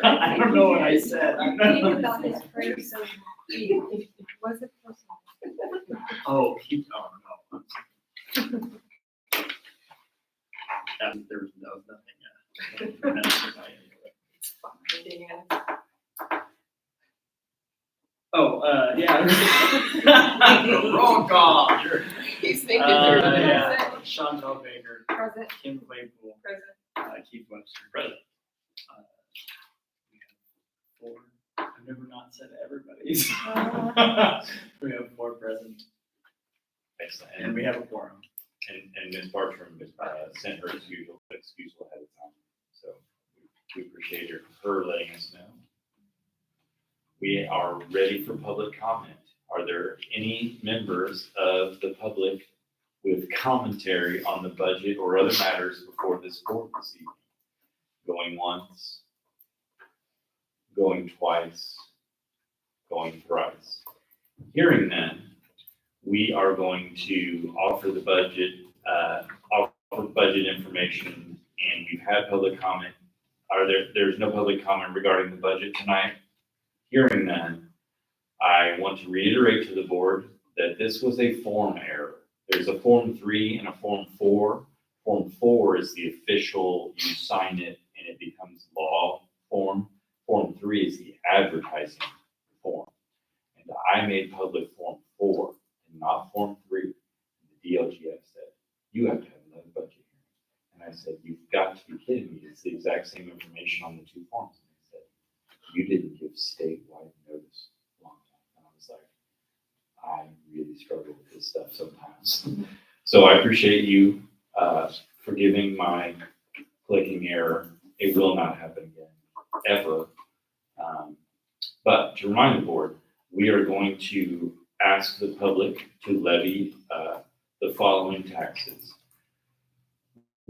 I don't know what I said. Think about his prayer, so was it personal? Oh, no. There was nothing. Yeah. Roll call. He's thinking through it. Yeah. Chantal Baker, Present. Kim Claypool, Present. Keith Webster. Present. We have 4. I've never not said everybody's. We have 4 present, Excellent. and we have a quorum. And Ms. Bartram sent her excuse ahead of time. So we appreciate her letting us know. We are ready for public comment. Are there any members of the public with commentary on the budget or other matters before this board this evening? Going once, going twice, going thrice. Hearing none, we are going to offer the budget, information, and we've had public comment. There's no public comment regarding the budget tonight. Hearing none, I want to reiterate to the board that this was a form error. There's a Form 3 and a Form 4. Form 4 is the official, you sign it and it becomes law form. Form 3 is the advertising form. And I made public Form 4 and not Form 3. The DLGF said, you have to have another budget hearing. And I said, you've got to be kidding me. It's the exact same information on the 2 forms. And they said, you didn't give statewide notice a long time. And I was like, I really struggle with this stuff sometimes. So I appreciate you forgiving my clicking error. It will not happen again, ever. But to remind the board, we are going to ask the public to levy the following taxes.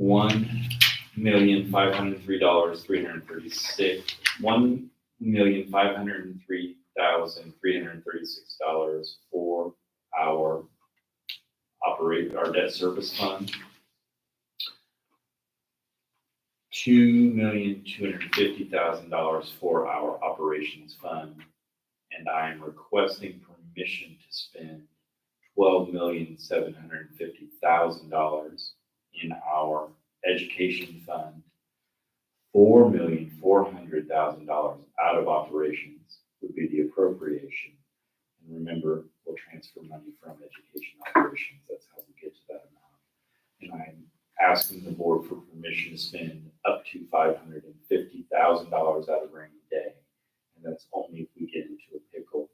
$1,503,336. $1,503,336 for our debt service fund. $2,250,000 for our operations fund, and I am requesting permission to spend $12,750,000 in our education fund, $4,400,000 out of operations would be the appropriation. And remember, we'll transfer money from education operations. That's how we get to that amount. And I'm asking the board for permission to spend up to $550,000 out of rainy day. And that's only if we get into a pickle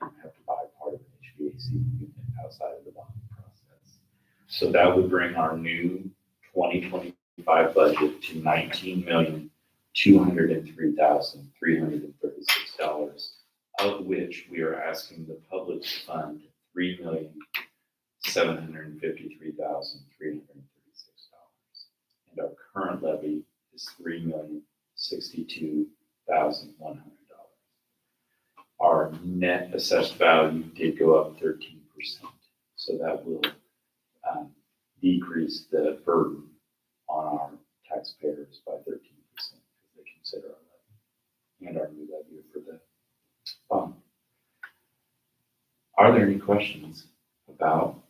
and have to buy part of an HVAC unit outside of the bonding process. So that would bring our new 2025 budget to $19,203,336, of which we are asking the public to fund $3,753,336. And our current levy is $3,062,100. Our net assessed value did go up 13%. So that will decrease the burden on our taxpayers by 13% because they consider our levy and our new levy for the bond. Are there any questions about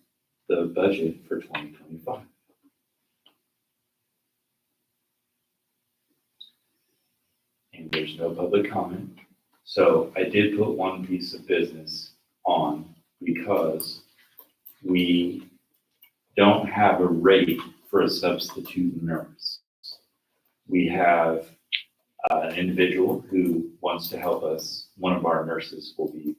the budget for 2025? And there's no public comment. So I did put one piece of business on because we don't have a rate for a substitute nurse. We have an individual who wants to help us. One of our nurses will be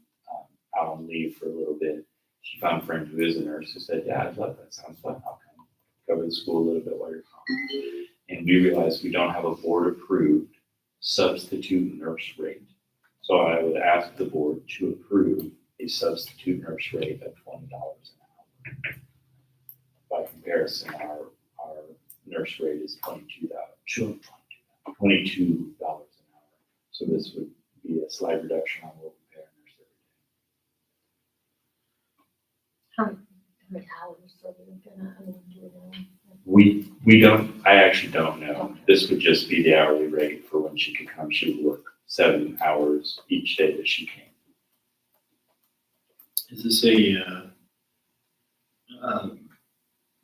out on leave for a little bit. She found a friend who is a nurse who said, yeah, I'd love that. Sounds fun. I'll come cover the school a little bit while you're gone. And we realized we don't have a board approved substitute nurse rate. So I would ask the board to approve a substitute nurse rate of $20 an hour. By comparison, our nurse rate is $22 an hour. So this would be a slight reduction on what we pay our nurse every day. How many hours are we gonna, do we know? We don't, I actually don't know. This would just be the hourly rate for when she could come. She would work 7 hours each day that she came. Is this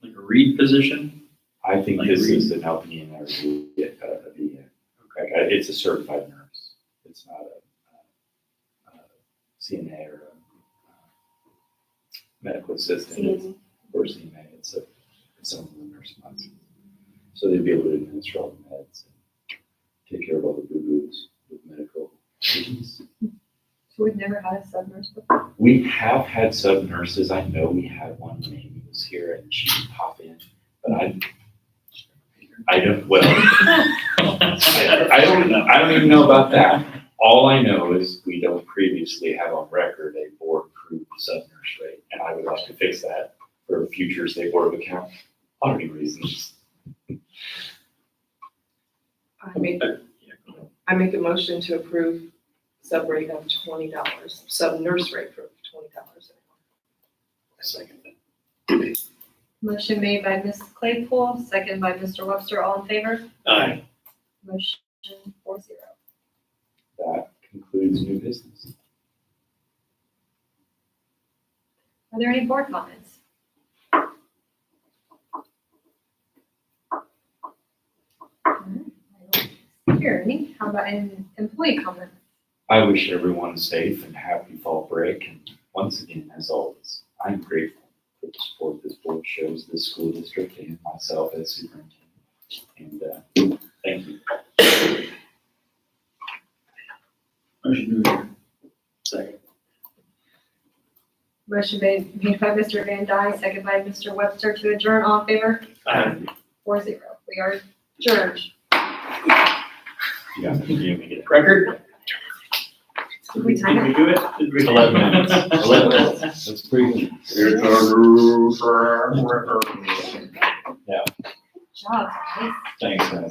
like a read position? I think Like this read. is an LPN or VA. Okay, it's a certified nurse. It's not a CNA or a medical assistant or CNA. It's someone with a nurse license. So they'd be able to administer all the meds and take care of all the boo-boos with medical duties. So we've never had a sub nurse before? We have had sub nurses. I know we had one when Amy was here and she would pop in, but I don't, well, I don't even know about that. All I know is we don't previously have on record a board approved sub nurse rate, and I would like to fix that for future state board of account auditing reasons. I make a motion to approve sub rate of $20, sub nurse rate for $20 an hour. Second that. Motion made by Ms. Claypool, second by Mr. Webster, all in favor? Aye. Motion 4-0. That concludes new business. Are there any board comments? Alright, I don't hear any. How about an employee comment? I wish everyone a safe and happy fall break, and once again, as always, I'm grateful for the support this board shows this school district and myself as superintendent. And thank you. Motion to adjourn. Second. Motion made by Mr. Van Dyne, second by Mr. Webster to adjourn, all in favor? Aye. 4-0. We are adjourned. You got me, you make it. Record? Did we time it? do it? Did we? 11 minutes. 11 minutes. That's pretty good. Here's our rule for our record. Good job, guys. Thanks, guys.